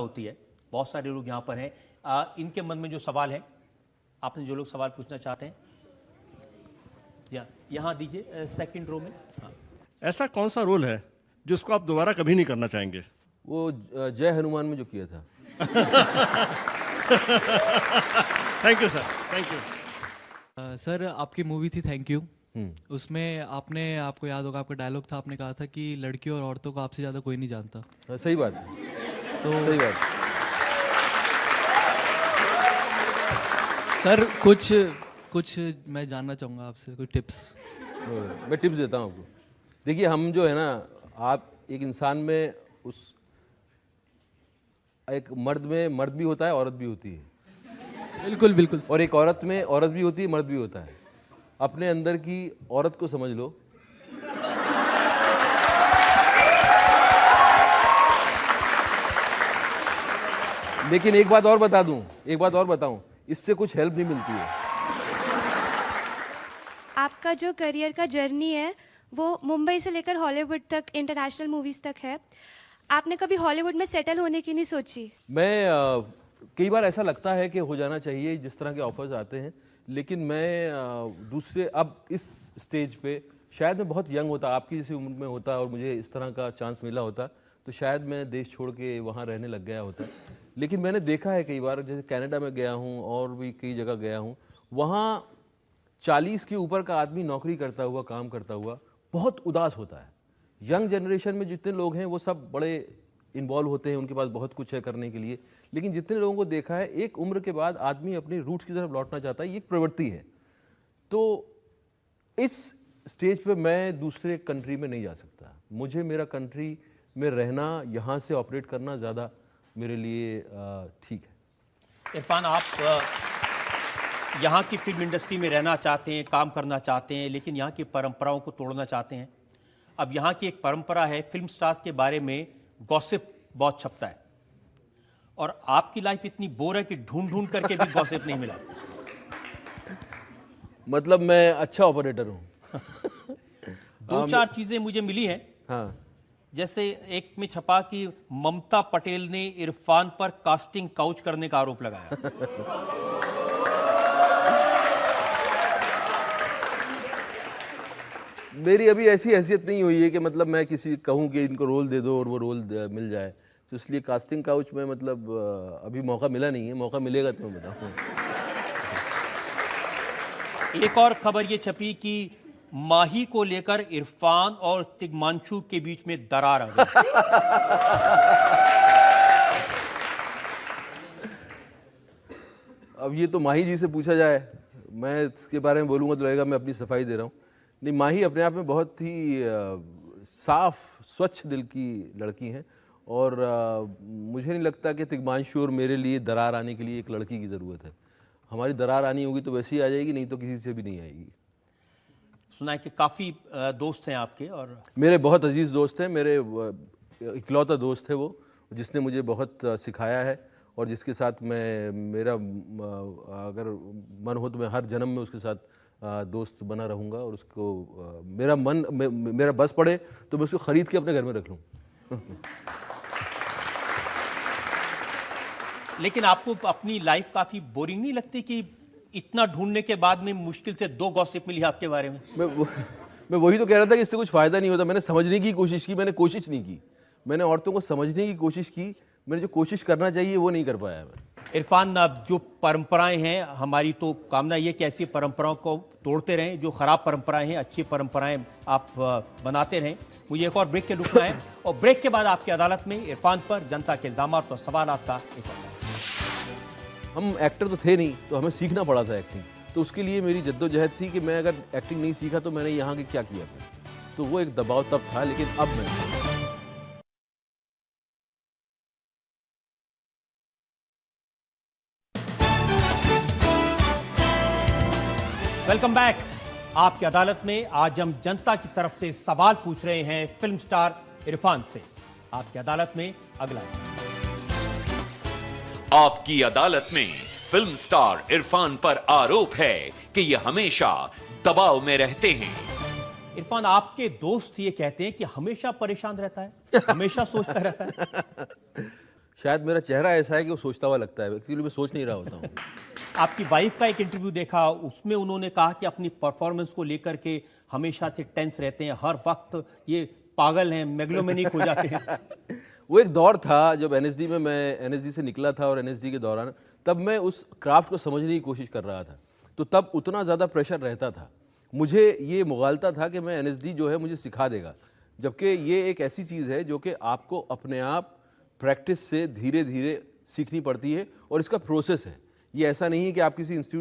होती है। बहुत सारे लोग यहाँ पर हैं, इनके मन में जो सवाल है, आपने जो लोग सवाल पूछना चाहते हैं यहाँ दीजिए, सेकंड रो में। हाँ। ऐसा कौन सा रोल है जिसको आप दोबारा कभी नहीं करना चाहेंगे? वो जय हनुमान में जो किया था। Thank you sir, thank you. Sir आपकी मूवी थी थैंक यू, उसमें आपको याद होगा, आपका डायलॉग था, आपने कहा था कि लड़कियों और औरतों को आपसे ज़्यादा कोई नहीं जानता। सही बात है, तो सही बात। सर कुछ मैं जानना चाहूँगा आपसे, कुछ टिप्स। मैं टिप्स देता हूँ आपको। देखिए, हम जो है ना, आप एक इंसान में एक मर्द में मर्द भी होता है, औरत भी होती है। बिल्कुल बिल्कुल। और एक औरत में औरत भी होती है, मर्द भी होता है। अपने अंदर की औरत को समझ लो, लेकिन एक बात और बताऊं, इससे कुछ हेल्प नहीं मिलती है। आपका जो करियर का जर्नी है वो मुंबई से लेकर हॉलीवुड तक, इंटरनेशनल मूवीज तक है। आपने कभी हॉलीवुड में सेटल होने की नहीं सोची? मैं कई बार ऐसा लगता है कि हो जाना चाहिए, जिस तरह के ऑफर्स आते हैं, लेकिन मैं अब इस स्टेज पे शायद मैं बहुत यंग होता, आपकी जैसी उम्र में होता और मुझे इस तरह का चांस मिला होता तो शायद मैं देश छोड़ के वहाँ रहने लग गया होता। लेकिन मैंने देखा है कई बार, जैसे कनाडा में गया हूँ और भी कई जगह गया हूँ, वहाँ 40 के ऊपर का आदमी नौकरी करता हुआ, काम करता हुआ बहुत उदास होता है। यंग जनरेशन में जितने लोग हैं वो सब बड़े इन्वॉल्व होते हैं, उनके पास बहुत कुछ है करने के लिए, लेकिन जितने लोगों को देखा है, एक उम्र के बाद आदमी अपने रूट्स की तरफ लौटना चाहता है। ये एक प्रवृत्ति है। तो इस स्टेज पे मैं दूसरे कंट्री में नहीं जा सकता। मुझे मेरा कंट्री में रहना, यहाँ से ऑपरेट करना ज़्यादा मेरे लिए ठीक है। इरफान, आप यहाँ की फिल्म इंडस्ट्री में रहना चाहते हैं, काम करना चाहते हैं, लेकिन यहाँ की परंपराओं को तोड़ना चाहते हैं। अब यहाँ की एक परंपरा है, फिल्म स्टार्स के बारे में गॉसिप बहुत छपता है, और आपकी लाइफ इतनी बोर है कि ढूंढ ढूंढ करके भी गॉसिप नहीं मिला। मतलब मैं अच्छा ऑपरेटर हूँ। दो चार चीजें मुझे मिली हैं। हाँ। जैसे एक में छपा कि ममता पटेल ने इरफान पर कास्टिंग काउच करने का आरोप लगाया। मेरी अभी ऐसी हैसियत नहीं हुई है कि मतलब मैं किसी कहूँ कि इनको रोल दे दो और वो रोल मिल जाए, तो इसलिए कास्टिंग काउच में मतलब अभी मौका मिला नहीं है। मौका मिलेगा तो मैं बताऊँ। एक और खबर ये छपी कि माही को लेकर इरफान और तिग्मांशु के बीच में दरार आ गई। अब ये तो माही जी से पूछा जाए, मैं इसके बारे में बोलूँगा तो लगेगा मैं अपनी सफाई दे रहा हूँ। नहीं, माही अपने आप में बहुत ही साफ स्वच्छ दिल की लड़की हैं, और मुझे नहीं लगता कि तिग्मांशु और मेरे लिए दरार आने के लिए एक लड़की की ज़रूरत है। हमारी दरार आनी होगी तो वैसे ही आ जाएगी, नहीं तो किसी से भी नहीं आएगी। सुना है कि काफ़ी दोस्त हैं आपके, और मेरे बहुत अजीज़ दोस्त हैं। मेरे इकलौता दोस्त है वो, जिसने मुझे बहुत सिखाया है और जिसके साथ मेरा अगर मन हो तो मैं हर जन्म में उसके साथ दोस्त बना रहूँगा, और उसको मेरा बस पड़े तो मैं उसको ख़रीद के अपने घर में रख लूँ। लेकिन आपको अपनी लाइफ काफ़ी बोरिंग नहीं लगती कि इतना ढूंढने के बाद में मुश्किल से 2 गॉसिप मिली आपके बारे में? मैं वही तो कह रहा था कि इससे कुछ फ़ायदा नहीं होता। मैंने समझने की कोशिश की, मैंने कोशिश नहीं की। मैंने औरतों को समझने की कोशिश की, मैंने जो कोशिश करना चाहिए वो नहीं कर पाया मैं। इरफान, जो परंपराएं हैं हमारी, तो कामना ये कि ऐसी परंपराओं को तोड़ते रहें। जो खराब परंपराएं हैं, अच्छी परंपराएं आप बनाते रहें। मुझे एक और ब्रेक के रुकना है, और ब्रेक के बाद आपकी अदालत में इरफान पर जनता के इल्जामात और सवालात का एक और। हम एक्टर तो थे नहीं, तो हमें सीखना पड़ा था एक्टिंग। तो उसके लिए मेरी जद्दोजहद थी कि मैं अगर एक्टिंग नहीं सीखा तो मैंने यहाँ के क्या किया था। तो वो एक दबाव तब था, लेकिन अब मैं वेलकम बैक। आपकी अदालत में आज हम जनता की तरफ से सवाल पूछ रहे हैं फिल्म स्टार इरफान से। आपकी अदालत में अगला। आपकी अदालत में फिल्म स्टार इरफान पर आरोप है कि ये हमेशा दबाव में रहते हैं। इरफान, आपके दोस्त ये कहते हैं कि हमेशा परेशान रहता है, हमेशा सोचता रहता है। शायद मेरा चेहरा ऐसा है कि वो सोचता हुआ लगता है, एक्चुअली मैं सोच नहीं रहा होता हूँ। आपकी वाइफ का एक इंटरव्यू देखा, उसमें उन्होंने कहा कि अपनी परफॉर्मेंस को लेकर के हमेशा से टेंस रहते हैं, हर वक्त ये पागल हैं, मेगलोमैनिक हो जाते हैं। वो एक दौर था जब एनएसडी में मैं एनएसडी से निकला था, और एनएसडी के दौरान तब मैं उस क्राफ्ट को समझने की कोशिश कर रहा था, तो तब उतना ज़्यादा प्रेशर रहता था, मुझे ये मुगालता था कि मैं एनएसडी जो है मुझे सिखा देगा, जबकि ये एक ऐसी चीज़ है जो कि आपको अपने आप प्रैक्टिस से धीरे धीरे सीखनी पड़ती है, और इसका प्रोसेस है। ये ऐसा नहीं है कि आप किसी इंस्टीट्यूट